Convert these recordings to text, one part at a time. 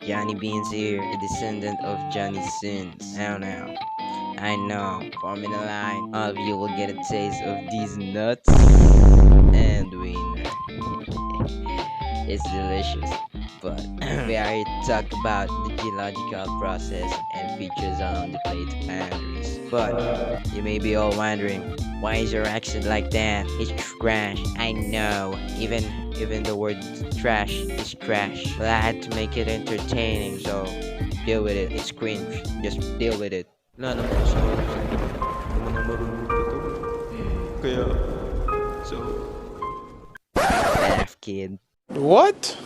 Johnny Beans here, a descendant of Johnny Sins. I know, forming a line, all of you will get a taste of these nuts and wiener. It's delicious, but we are here to talk about the geological process and features along the plate boundaries. But you may be all wondering, why is your accent like that? It's trash. I know. Even the word trash is trash. But I had to make it entertaining, so deal with it. It's cringe. Just deal with it. Wala naman ako sa oras eh. Hindi mo na marunong ito. Kaya, so... Laugh, kid. What?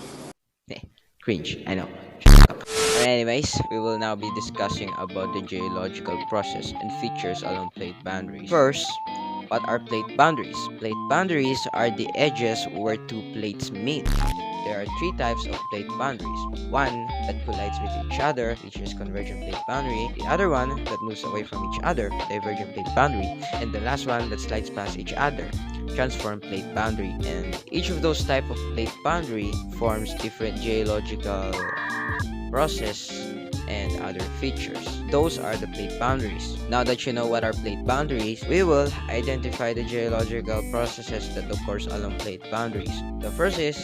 Cringe, I know. Anyways, we will now be discussing about the geological process and features along plate boundaries. First, what are plate boundaries? Plate boundaries are the edges where two plates meet. There are three types of plate boundaries. One that collides with each other, which is convergent plate boundary. The other one that moves away from each other, divergent plate boundary. And the last one that slides past each other, transform plate boundary. And each of those type of plate boundary forms different geological process and other features. Those are the plate boundaries. Now that you know what are plate boundaries, we will identify the geological processes that occurs along plate boundaries. The first is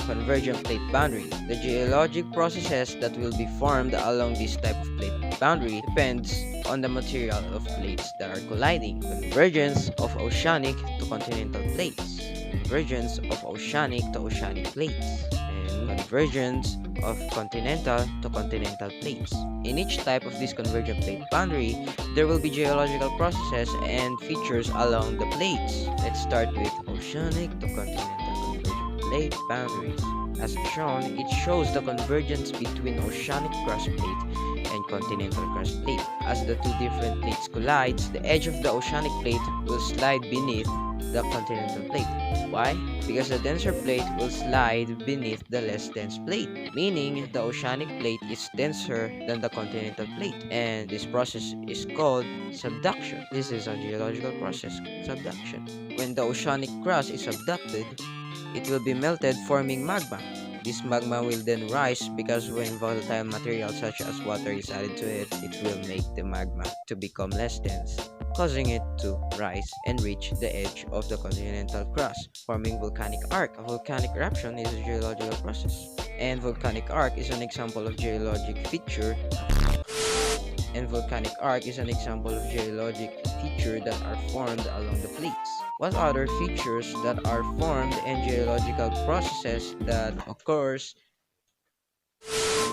convergent plate boundary. The geologic processes that will be formed along this type of plate boundary depends on the material of plates that are colliding. Convergence of oceanic to continental plates, convergence of oceanic to oceanic plates, and convergence of continental to continental plates. In each type of this convergent plate boundary, there will be geological processes and features along the plates. Let's start with oceanic to continental convergent plate boundaries. As shown, it shows the convergence between oceanic crust plate and continental crust plate. As the two different plates collide, the edge of the oceanic plate will slide beneath the continental plate. Why? Because the denser plate will slide beneath the less dense plate, meaning the oceanic plate is denser than the continental plate, and this process is called subduction. This is a geological process, subduction. When the oceanic crust is subducted, it will be melted, forming magma. This magma will then rise because when volatile material such as water is added to it, it will make the magma to become less dense, causing it to rise and reach the edge of the continental crust, forming volcanic arc. A volcanic eruption is a geological process, and volcanic arc is an example of geologic feature. And volcanic arc is an example of geologic feature that are formed along the plates. What other features that are formed in geological processes that occurs?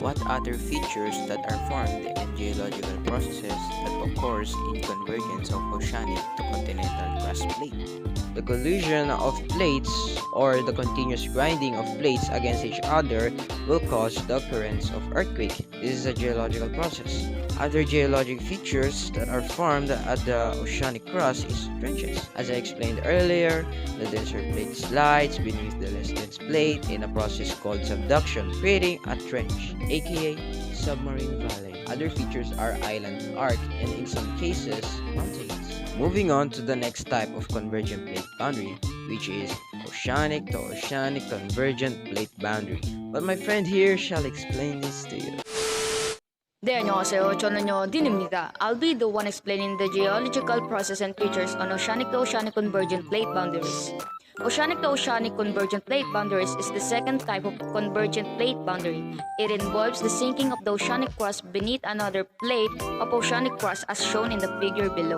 What other features that are formed in geological processes that occurs in convergence of oceanic to continental crust plate? The collision of plates or the continuous grinding of plates against each other will cause the occurrence of earthquake. This is a geological process. Other geologic features that are formed at the oceanic crust is trenches. As I explained earlier, the denser plate slides beneath the less dense plate in a process called subduction, creating a trench, aka submarine valley. Other features are island arc and in some cases, mountains. Moving on to the next type of convergent plate boundary, which is oceanic to oceanic convergent plate boundary. But my friend here shall explain this to you. 네, 안녕하세요. 저는요, 딘입니다. I'll be the one explaining the geological process and features on oceanic to oceanic convergent plate boundaries. Oceanic to oceanic convergent plate boundaries is the second type of convergent plate boundary. It involves the sinking of the oceanic crust beneath another plate of oceanic crust as shown in the figure below.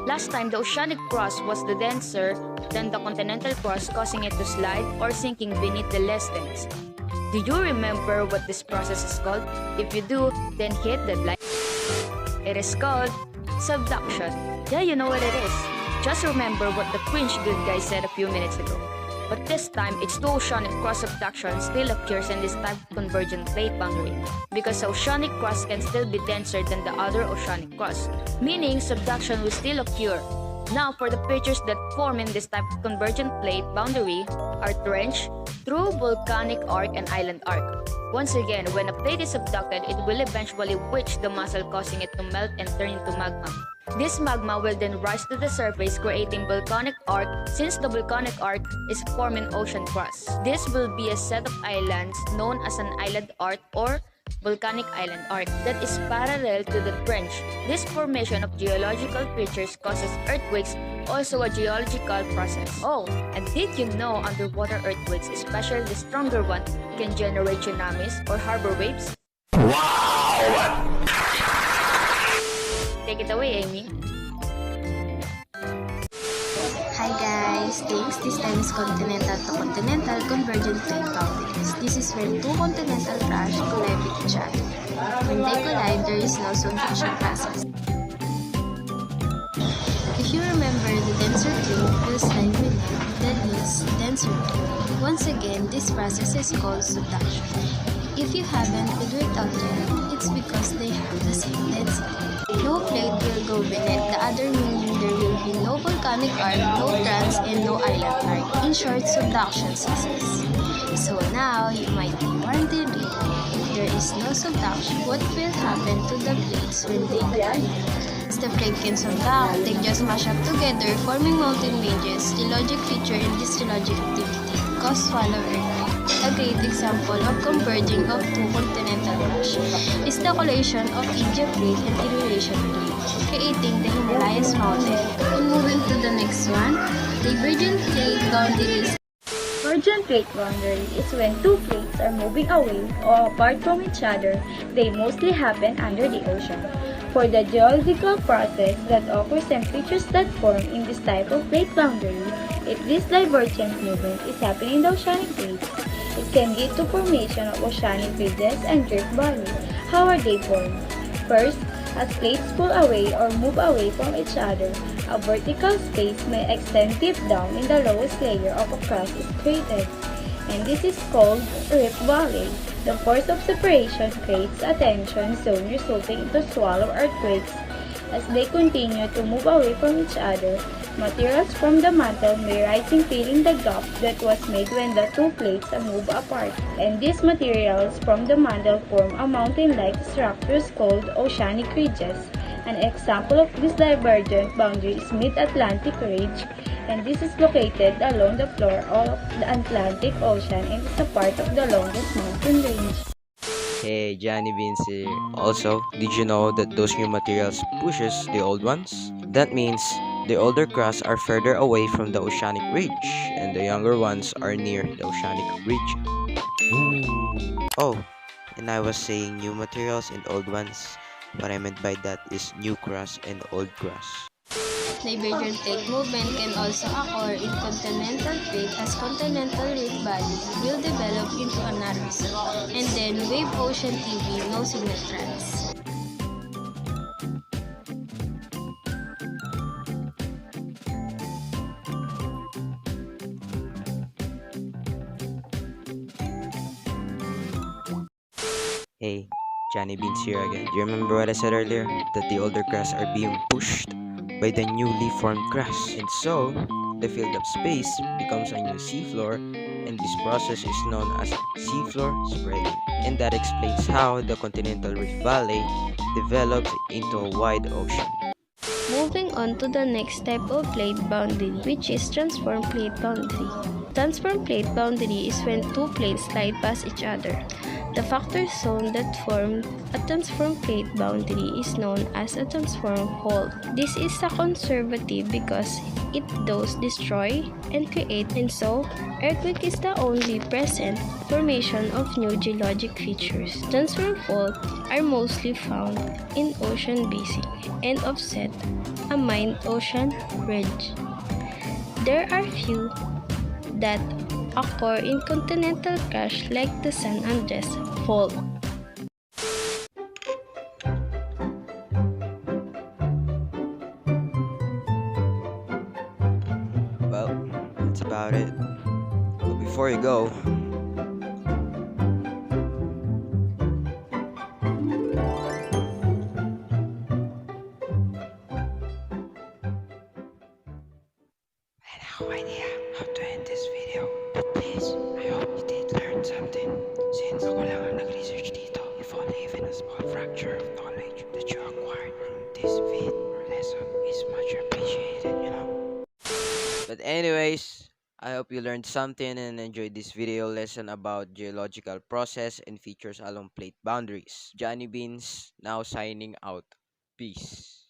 Last time, the oceanic crust was the denser than the continental crust, causing it to slide or sinking beneath the less dense. Do you remember what this process is called? If you do, then hit the like. It is called subduction. Yeah, you know what it is. Just remember what the cringe good guy said a few minutes ago. But this time, its two oceanic crust subduction still occurs in this type of convergent plate boundary because oceanic crust can still be denser than the other oceanic crust, meaning subduction will still occur. Now, for the features that form in this type of convergent plate boundary are trench, through volcanic arc, and island arc. Once again, when a plate is subducted, it will eventually wedge the muscle, causing it to melt and turn into magma. This magma will then rise to the surface, creating volcanic arc, since the volcanic arc is forming ocean crust. This will be a set of islands known as an island arc or volcanic island arc that is parallel to the trench. This formation of geological features causes earthquakes, also a geological process. Oh, and did you know underwater earthquakes, especially the stronger ones, can generate tsunamis or harbor waves? Take it away, Amy. Hi guys! Thanks. This time is Continental-to-continental convergent plate boundaries. This is when two continental crash collide with each other. When they collide, there is no subduction process. If you remember, the denser plate will slide with it, that is, denser plate. Once again, this process is called subduction. If you haven't figured it out yet, it's because they have the same density. No plate will go beneath the other, meaning there will be no volcanic arc, no trans, and no island arc. In short, subduction success. So now, you might be wondering, if there is no subduction, what will happen to the plates when they collide? As the plate can subduct, they just mash up together, forming multimedias. Geologic feature in this geologic activity cause swallow earthquake. A great example of converging of two continental crash is the collation of Egypt plate and Eurasian plate, creating the Himalayas mountain. And moving to the next one, Divergent plate boundaries. Divergent plate boundary is when two plates are moving away or apart from each other. They mostly happen under the ocean. For the geological process that occurs and features that form in this type of plate boundary, if this divergent movement is happening in the oceanic plates, it can lead to formation of oceanic ridges and drift valleys. How are they formed? First, as plates pull away or move away from each other, a vertical space may extend deep down in the lowest layer of a crust is created, and this is called rift valley. The force of separation creates a tension zone resulting into swallow earthquakes. As they continue to move away from each other, materials from the mantle may rise filling the gap that was made when the two plates move apart. And these materials from the mantle form a mountain-like structures called oceanic ridges. An example of this divergent boundary is Mid-Atlantic Ridge, and this is located along the floor of the Atlantic Ocean and is a part of the longest mountain range. Hey, Johnny Beans here. Also, did you know that those new materials pushes the old ones? That means the older crusts are further away from the oceanic ridge, and the younger ones are near the oceanic ridge. Oh, and I was saying new materials and old ones. What I meant by that is new crust and old crust. Divergent plate movement can also occur in continental plate as continental rift valley will develop into a narrow sea, and then wave ocean TV no signal trans. Hey, Johnny Beans here again. Do you remember what I said earlier? That the older crusts are being pushed by the newly formed crust. And so, the filled up space becomes a new seafloor, and this process is known as seafloor spreading. And that explains how the continental rift valley develops into a wide ocean. Moving on to the next type of plate boundary, which is transform plate boundary. Transform plate boundary is when two plates slide past each other. The factor zone that formed a transform plate boundary is known as a transform fault. This is a conservative because it does destroy and create, and so earthquake is the only present formation of new geologic features. Transform faults are mostly found in ocean basin and offset a mined ocean ridge. There are few that occur in continental crash like the San Andres Fault. Well, that's about it. But before you go, I have no idea how to end this video. But please, I hope you did learn something. Since ako lang ang nag-research dito, if only even a small fracture of knowledge that you acquired from this vid or lesson I hope you learned something and enjoyed this video lesson about geological process and features along plate boundaries. Johnny Beans now signing out. Peace.